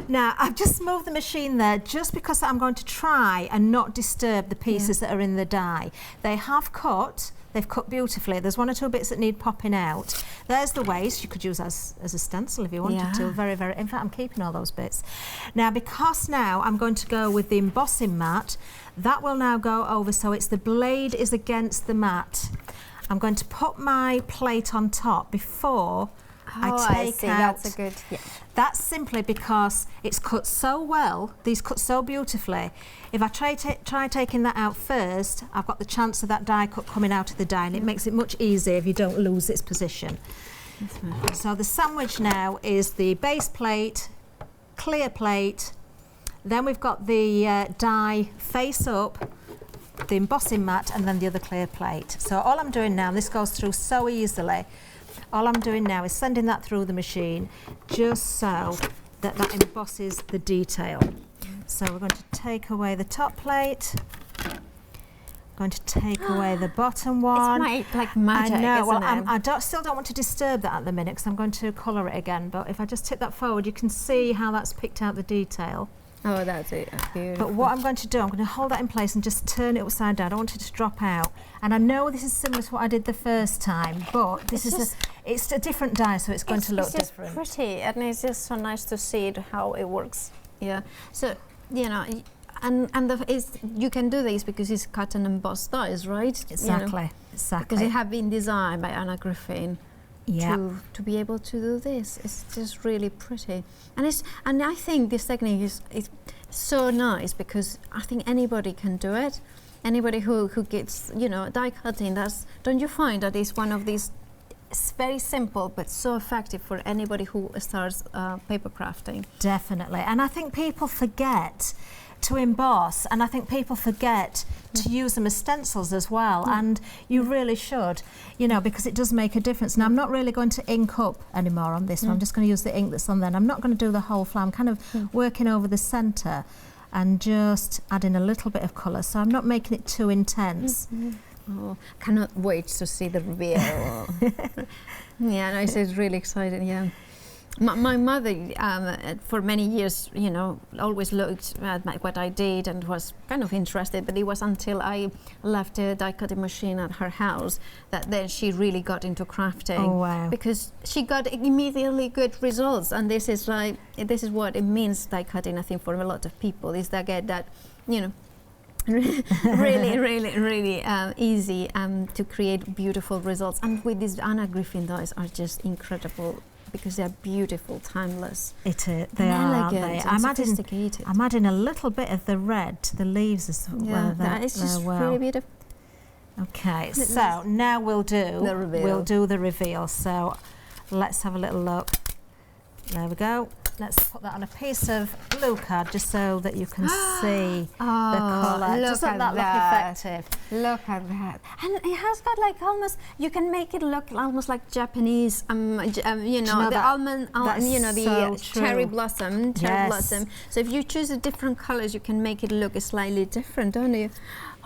Now I've just moved the machine there just because I'm going to try and not disturb the pieces that are in the die. They've cut beautifully. There's 1 or 2 bits that need popping out. There's the waist. You could use as a stencil if you wanted to. Very, very. In fact, I'm keeping all those bits. Now, because now I'm going to go with the embossing mat, that will now go over so it's the blade is against the mat. I'm going to put my plate on top before I take see. out. That's a good. Yeah. That's simply because it's cut so well, these cut so beautifully. If I try taking that out first, I've got the chance of that die cut coming out of the die, and it makes it much easier if you don't lose its position. So the sandwich now is the base plate, clear plate, then we've got the die face up, the embossing mat, and then the other clear plate. So all I'm doing now, and this goes through so easily, all I'm doing now is sending that through the machine just so that that embosses the detail. So we're going to take away the top plate, going to take away the bottom one. It's like magic, I know. isn't Well, it? I still don't want to disturb that at the minute because I'm going to colour it again. But if I just tip that forward, you can see how that's picked out the detail. Oh, that's it. That's beautiful. But what I'm going to do, I'm going to hold that in place and just turn it upside down. I don't want it to drop out. And I know this is similar to what I did the first time, but this it's a different die, so it's going to look different. It's just pretty, and it's just so nice to see it, how it works. Yeah. So, you know, you can do this because it's cut and embossed dies, right? Exactly. You know, Exactly. because it have been designed by Anna Griffin. Yeah. To be able to do this, it's just really pretty, and I think this technique is so nice because I think anybody can do it. Anybody who gets, you know, die cutting. Don't you find that it's one of these? It's very simple but so effective for anybody who starts paper crafting. Definitely, and I think people forget to emboss, and I think people forget to use them as stencils as well, and you really should, you know, because it does make a difference. Now I'm not really going to ink up anymore on this one. I'm just going to use the ink that's on there, and I'm not going to do the whole flower. I'm kind of working over the centre and just adding a little bit of colour, so I'm not making it too intense. Oh, cannot wait to see the reveal. Yeah, no, it's really exciting. Yeah. My mother, for many years, you know, always looked at what I did and was kind of interested, but it was until I left a die cutting machine at her house that then she really got into crafting. Oh, wow. Because she got immediately good results, and this is what it means, die cutting, I think, for a lot of people, is that get that, you know, really easy to create beautiful results. And with these Anna Griffin dies are just incredible, because they're beautiful, timeless. They are, aren't they? Sophisticated. I'm adding a little bit of the red to the leaves as well. Yeah, that is just really beautiful. Okay, so now we'll do the reveal. We'll do the reveal. So let's have a little look. There we go. Let's put that on a piece of blue card just so that you can see the colour. Doesn't that look effective? Look at that. And it has got like almost, you can make it look almost like Japanese, you know, the almond, you know, the cherry blossom. So if you choose the different colours, you can make it look slightly different, don't you?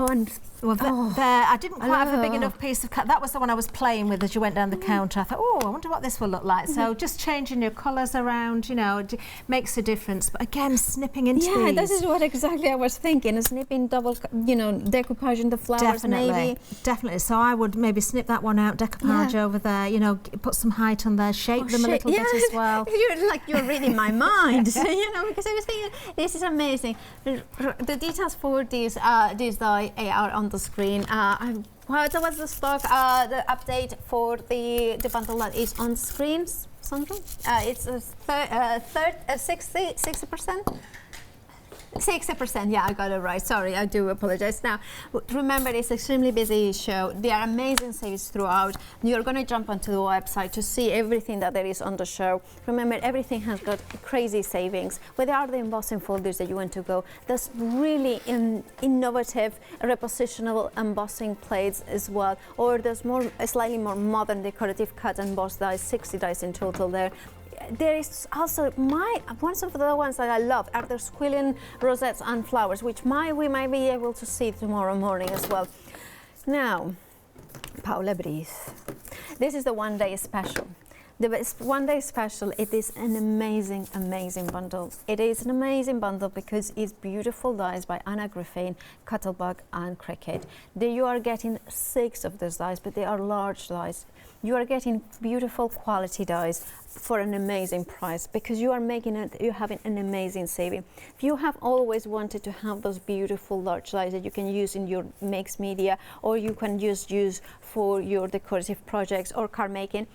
Oh, and there, I didn't quite have a big enough piece of cut. That was the one I was playing with as you went down the counter. I thought, oh, I wonder what this will look like. So just changing your colours around, you know, makes a difference. But again, snipping into these. Yeah, this is what exactly I was thinking. Snipping double, you know, decoupage in the flowers, maybe. Definitely. So I would maybe snip that one out, decoupage over there, you know, put some height on there, shape them a little bit as well. You're reading my mind, you know, because I was thinking, this is amazing. The details for these die are on the screen. What's the stock? The update for the bundle that is on screens. Sandra? It's 60%. 60%, yeah, I got it right. Sorry, I do apologize. Now, remember, it's an extremely busy show. There are amazing savings throughout. You're going to jump onto the website to see everything that there is on the show. Remember, everything has got crazy savings. Whether are the embossing folders that you want to go, there's really innovative repositionable embossing plates as well. Or there's slightly more modern decorative cut and emboss dies, 60 dies in total there. There is also one of the ones that I love are the Quilling rosettes and flowers, which we might be able to see tomorrow morning as well. Now, Paula, breathe. This is the one-day special. The one-day special, it is an amazing, amazing bundle. It is an amazing bundle because it's beautiful dies by Anna Griffin, Cuttlebug and Cricut. You are getting 6 of those dies, but they are large dies. You are getting beautiful quality dies for an amazing price because you're having an amazing saving. If you have always wanted to have those beautiful large dies that you can use in your mixed media, or you can just use for your decorative projects or card making,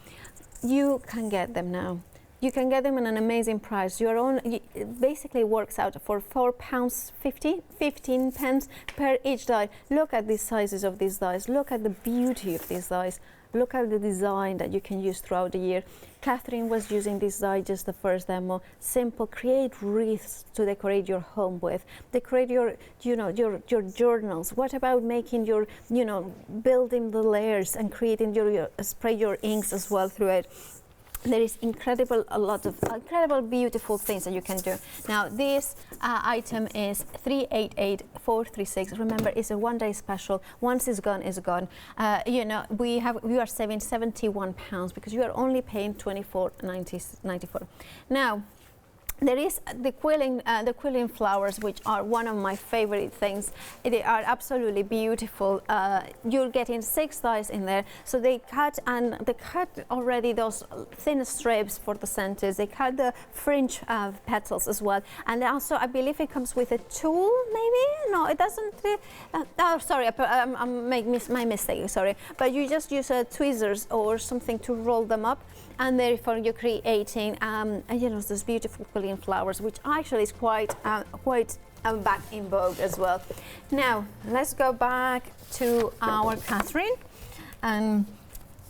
you can get them now. You can get them at an amazing price. It basically works out for £4.50, 15 pence per each die. Look at the sizes of these dies. Look at the beauty of these dies. Look at the design that you can use throughout the year. Kathryn was using this die just the first demo. Simple, create wreaths to decorate your home with. Decorate your journals. What about making your, building the layers and creating spray your inks as well through it. There is a lot of incredible, beautiful things that you can do. Now, this item is 388,436. Remember, it's a one-day special. Once it's gone, it's gone. We are saving £71 because you are only paying £24.94. Now, there is the quilling flowers, which are one of my favorite things. They are absolutely beautiful. You're getting 6 dies in there, so they cut already those thin strips for the centers. They cut the fringe petals as well, and also I believe it comes with a tool. Maybe no, it doesn't. Oh, sorry, I make my mistake. Sorry, but you just use tweezers or something to roll them up. And therefore you're creating, those beautiful quilling flowers, which actually is quite back in vogue as well. Now let's go back to our Kathryn.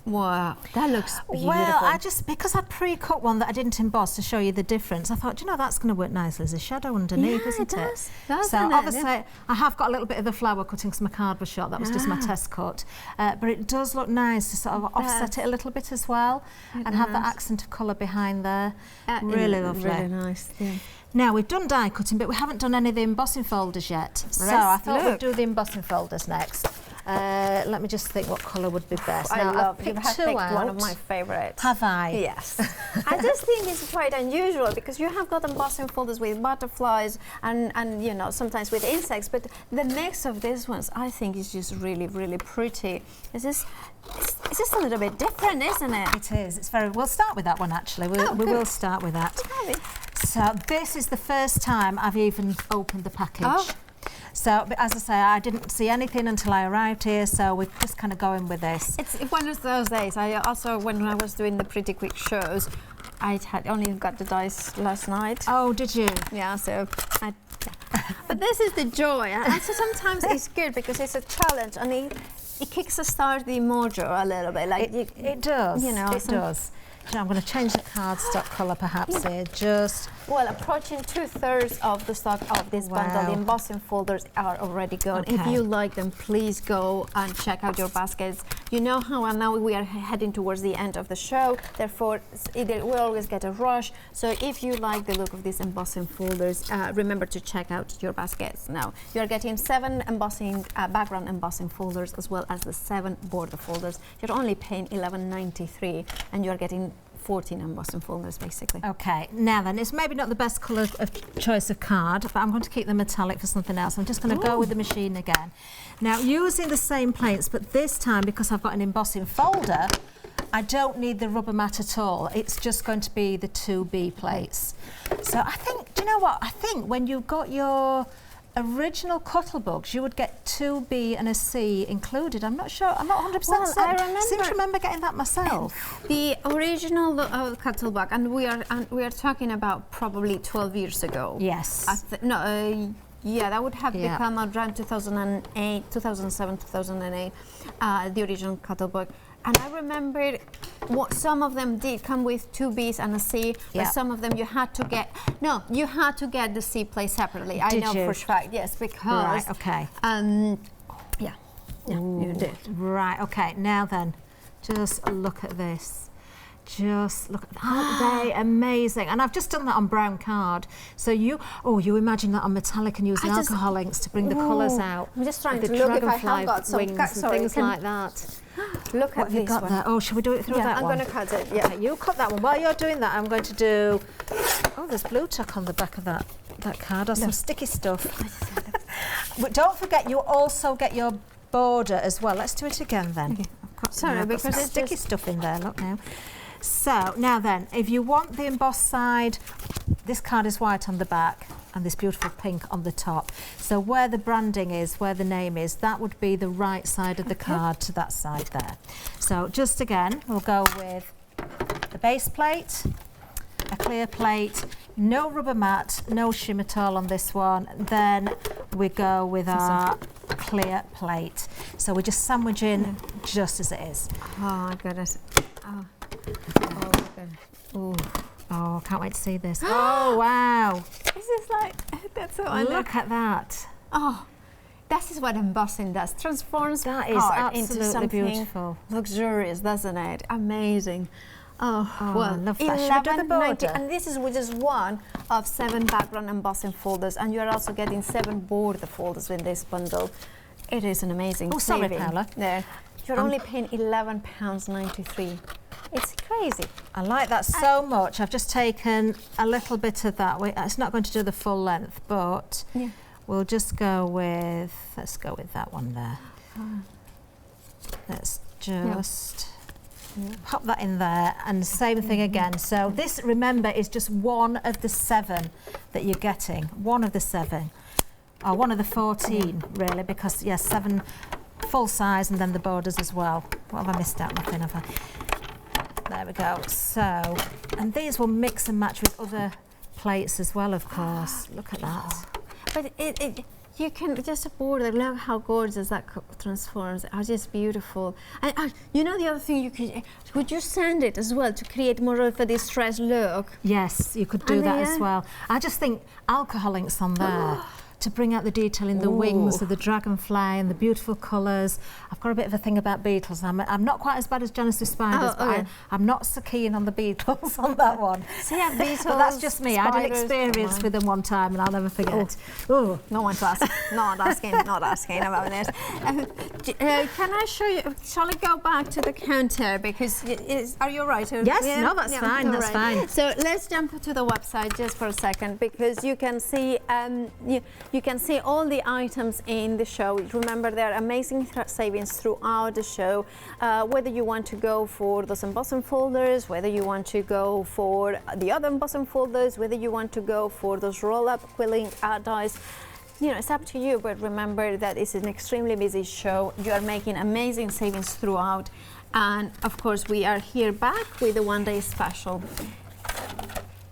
Wow, that looks beautiful. Well, because I pre-cut one that I didn't emboss to show you the difference, I thought, that's going to work nicely as a shadow underneath, isn't it? So obviously, I have got a little bit of the flower cutting because my card was short. That was just my test cut. But it does look nice to sort of offset it a little bit as well and have that accent of colour behind there. Really lovely. Really nice. Yeah. Now, we've done die cutting, but we haven't done any of the embossing folders yet. So I thought we'd do the embossing folders next. Let me just think what colour would be best. I've picked one of my favourites. Have I? Yes. I just think it's quite unusual because you have got embossing folders with butterflies and sometimes with insects, but the mix of these ones I think is just really, really pretty. It's just a little bit different, isn't it? It is. It's very. We'll start with that one actually. We will start with that. So this is the first time I've even opened the package. Oh. So, as I say, I didn't see anything until I arrived here, so we're just kind of going with this. It's one of those days. I also, when I was doing the Pretty Quick shows, I had only got the dice last night. Oh, did you? Yeah, so but this is the joy. And so sometimes it's good because it's a challenge and it kicks a start the mojo a little bit. Like it does. It does. I'm going to change the cardstock colour perhaps here, just... Well, approaching 2/3 of the stock of this bundle. The embossing folders are already gone. Okay. If you like them, please go and check out your baskets. You know how now we are heading towards the end of the show, therefore we always get a rush. So if you like the look of these embossing folders, remember to check out your baskets. Now, you are getting 7 embossing, background embossing folders as well as the 7 border folders. You're only paying $11.93 and you're getting 14 embossing folders basically. Okay, now then, it's maybe not the best colour of choice of card, but I'm going to keep the metallic for something else. I'm just going to go with the machine again. Now, using the same plates, but this time because I've got an embossing folder, I don't need the rubber mat at all. It's just going to be the 2B plates. So I think, do you know what? I think when you've got your original Cuttlebugs, you would get 2B and a C included. I'm not sure. I'm not 100% certain. I seem to remember getting that myself. The original Cuttlebug, and we are talking about probably 12 years ago. Yes. Yeah, that would have become around 2008, 2007, 2008. The original Cuttlebug. And I remember some of them did come with 2 Bs and a C, but some of them you had to get the C plate separately. I know for a fact, yes, because right, okay. You did. Right, okay. Now then, just look at this. Just look, aren't they amazing? And I've just done that on brown card. So you imagine that on metallic and use the alcohol inks to bring the colours out. I'm just trying to look if I have got some wings and things like that. Look at this one. There? Oh, shall we do it through that one? I'm going to cut it. Yeah, you cut that one. While you're doing that, I'm going to do. Oh, there's blue tack on the back of that card, or some sticky stuff. But don't forget, you also get your border as well. Let's do it again then. Okay. Sorry, because there's sticky stuff in there. Look now. So now then, if you want the embossed side, this card is white on the back and this beautiful pink on the top. So where the branding is, where the name is, that would be the right side of the card to that side there. So just again, we'll go with the base plate, a clear plate, no rubber mat, no shim at all on this one. Then we go with our clear plate. So we just sandwich in just as it is. Oh, my goodness. Oh, Ooh. Oh, can't wait to see this. Oh, wow. This is like, that's so Look at that. Oh, this is what embossing does. Transforms That is art into absolutely something beautiful. luxurious, doesn't it? Amazing. Oh, well, I love that. Should we do the border? And this is just one of 7 background embossing folders, and you're also getting 7 border folders in this bundle. It is an amazing sorry, saving. Paula. There. You're only paying £11.93. It's crazy. I like that so much. I've just taken a little bit of that. It's not going to do the full length, but we'll just go with, let's go with that one there. Let's just pop that in there, and same thing again. So this, remember, is just one of the 7 that you're getting. One of the 7. Or one of the 14, really, because, 7 full size and then the borders as well. What have I missed out? Nothing, have I? There we go. So, and these will mix and match with other plates as well, of course. Look at that. But you can just border. Look how gorgeous that transforms. Are just beautiful. And you know the other thing you could you sand it as well to create more of a distressed look? Yes, you could do that as well. I just think alcohol inks on there. To bring out the detail in the wings of the dragonfly and the beautiful colours. I've got a bit of a thing about beetles. I'm not quite as bad as Janice with spiders, but I'm not so keen on the beetles on that one. So yeah, beetles, but that's just me. I had an spiders, experience with them one time and I'll never forget. Oh, no one to ask. Not asking about this. Can I show you? Shall I go back to the counter? Because are you all right? Yes, no, that's fine. That's fine. So let's jump to the website just for a second, because you can see you can see all the items in the show. Remember, there are amazing savings throughout the show. Whether you want to go for those embossing folders, whether you want to go for the other embossing folders, whether you want to go for those roll-up quilling dies, it's up to you. But remember that it's an extremely busy show. You are making amazing savings throughout. And of course, we are here back with the one-day special.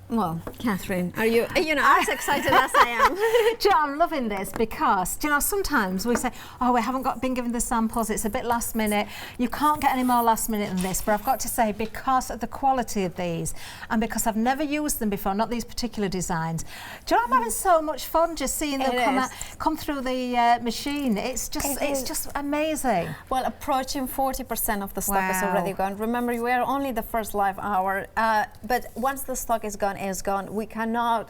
Well, Kathryn, are you as excited as I am? Do you know, I'm loving this because, sometimes we say, oh, we haven't been given the samples, it's a bit last minute. You can't get any more last minute than this, but I've got to say, because of the quality of these and because I've never used them before, not these particular designs, do you know, I'm having so much fun just seeing them come through the machine. It's just amazing. Well, approaching 40% of the stock is already gone. Remember, we are only the first live hour, but once the stock is gone, we cannot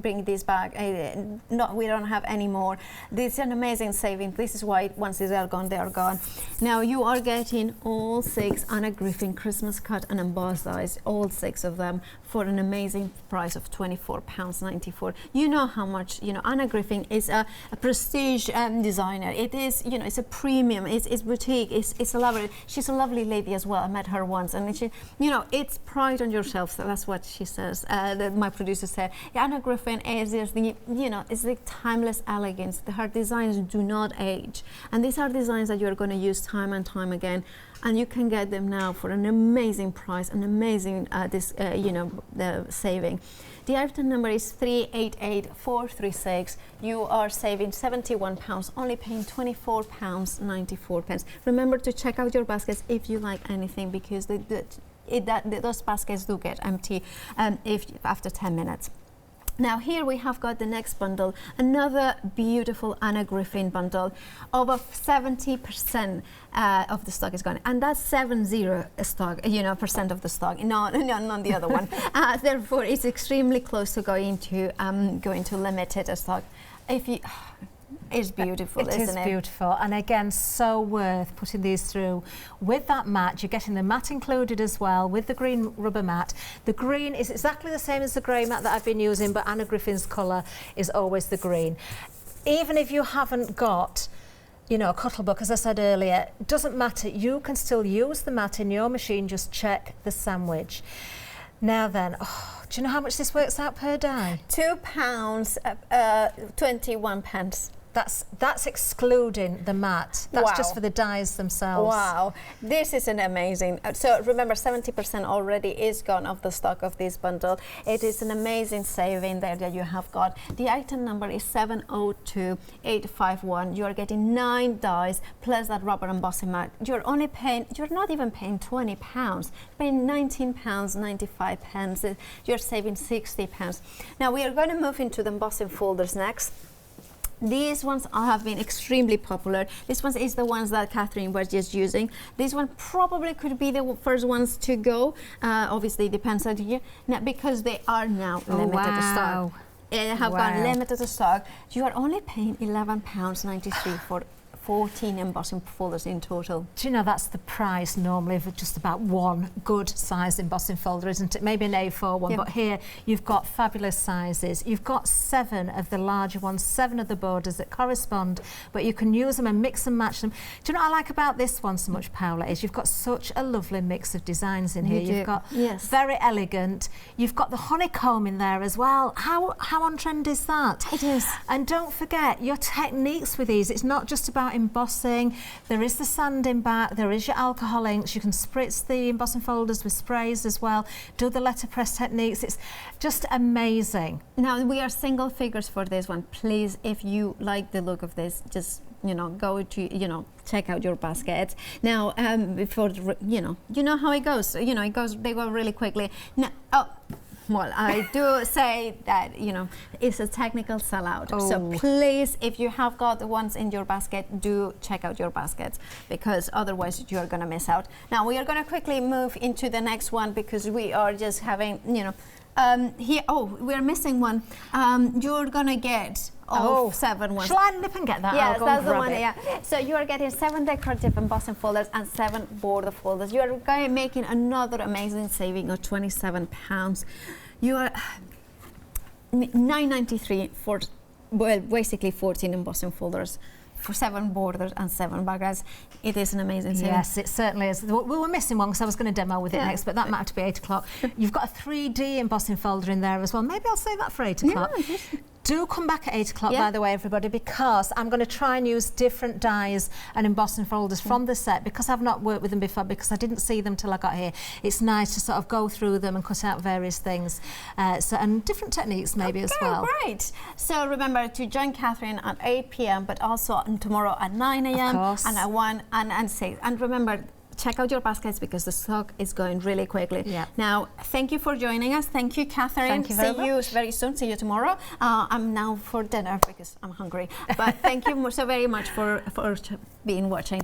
bring this back. We don't have any more. This is an amazing saving. This is why once these are gone, they are gone. Now you are getting all 6 Anna Griffin Christmas cut and embossed dies, all 6 of them, for an amazing price of £24.94. You know how much, Anna Griffin is a prestige designer. It is, it's a premium, it's boutique, it's a lovely, she's a lovely lady as well. I met her once, and she, it's pride on yourself. So that's what she says. That my producer said, Anna Griffin is the, it's the timeless elegance. Her designs do not age, and these are designs that you're going to use time and time again, and you can get them now for an amazing price, an amazing saving. The item number is 388436. You are saving £71, only paying £24.94. Remember to check out your baskets if you like anything, because those baskets do get empty after 10 minutes. Now here we have got the next bundle, another beautiful Anna Griffin bundle. Over 70% of the stock is gone, and that's 70 stock, percent of the stock. No, not the other one. Therefore, it's extremely close to going to limited stock. It's beautiful, isn't it? It is beautiful, and again, so worth putting these through. With that mat, you're getting the mat included as well, with the green rubber mat. The green is exactly the same as the grey mat that I've been using, but Anna Griffin's colour is always the green. Even if you haven't got, a Cuttlebug, as I said earlier, it doesn't matter. You can still use the mat in your machine, just check the sandwich. Now then, do you know how much this works out per die? £2.21. That's excluding the mat. That's Wow. just for the dies themselves. Wow, this is an amazing. So remember, 70% already is gone of the stock of this bundle. It is an amazing saving there that you have got. The item number is 702851. You are getting 9 dies plus that rubber embossing mat. You're only paying. You're not even paying £20. Paying £19.95. You're saving £60. Now we are going to move into the embossing folders next. These ones have been extremely popular. This one is the ones that Kathryn was just using. This one probably could be the first ones to go. Obviously, it depends on you. Now, because they are now limited to stock. They have gone limited to stock. You are only paying £11.93 for 14 embossing folders in total. Do you know that's the price normally for just about one good size embossing folder, isn't it? Maybe an A4 one, but here you've got fabulous sizes. You've got 7 of the larger ones, 7 of the borders that correspond, but you can use them and mix and match them. Do you know what I like about this one so much, Paula, is you've got such a lovely mix of designs in here. You've got very elegant. You've got the honeycomb in there as well. How on trend is that? It is. And don't forget your techniques with these. It's not just about embossing. There is the sanding back, there is your alcohol inks. You can spritz the embossing folders with sprays as well, do the letterpress techniques. It's just amazing. Now we are single figures for this one. Please, if you like the look of this, just go to check out your basket. Now before you know how it goes. They go really quickly. Now, well, I do say that, it's a technical sellout. So please, if you have got the ones in your basket, do check out your baskets, because otherwise you're going to miss out. Now, we are going to quickly move into the next one, because we are just having, here, we're missing one. You're going to get 7 ones. Shall I nip and get that? Yes, that's the one, So you are getting 7 decorative embossing folders and 7 border folders. You are making another amazing saving of £27. You are £9.93 for, basically 14 embossing folders for 7 borders and 7 backgrounds. It is an amazing saving. Yes, it certainly is. We were missing one because I was going to demo with it next, but that might have to be 8 o'clock. You've got a 3D embossing folder in there as well. Maybe I'll save that for 8 o'clock. Yeah, do come back at 8 o'clock, by the way, everybody, because I'm going to try and use different dies and embossing folders from the set, because I've not worked with them before, because I didn't see them till I got here. It's nice to sort of go through them and cut out various things, and different techniques maybe as well. Great. So remember to join Kathryn at 8 p.m, but also tomorrow at 9 a.m. and at 1 and 6. And remember, check out your baskets, because the stock is going really quickly. Now, thank you for joining us. Thank you, Kathryn. Thank you very much. See you very soon. See you tomorrow. I'm now for dinner because I'm hungry. But thank you so very much for watching.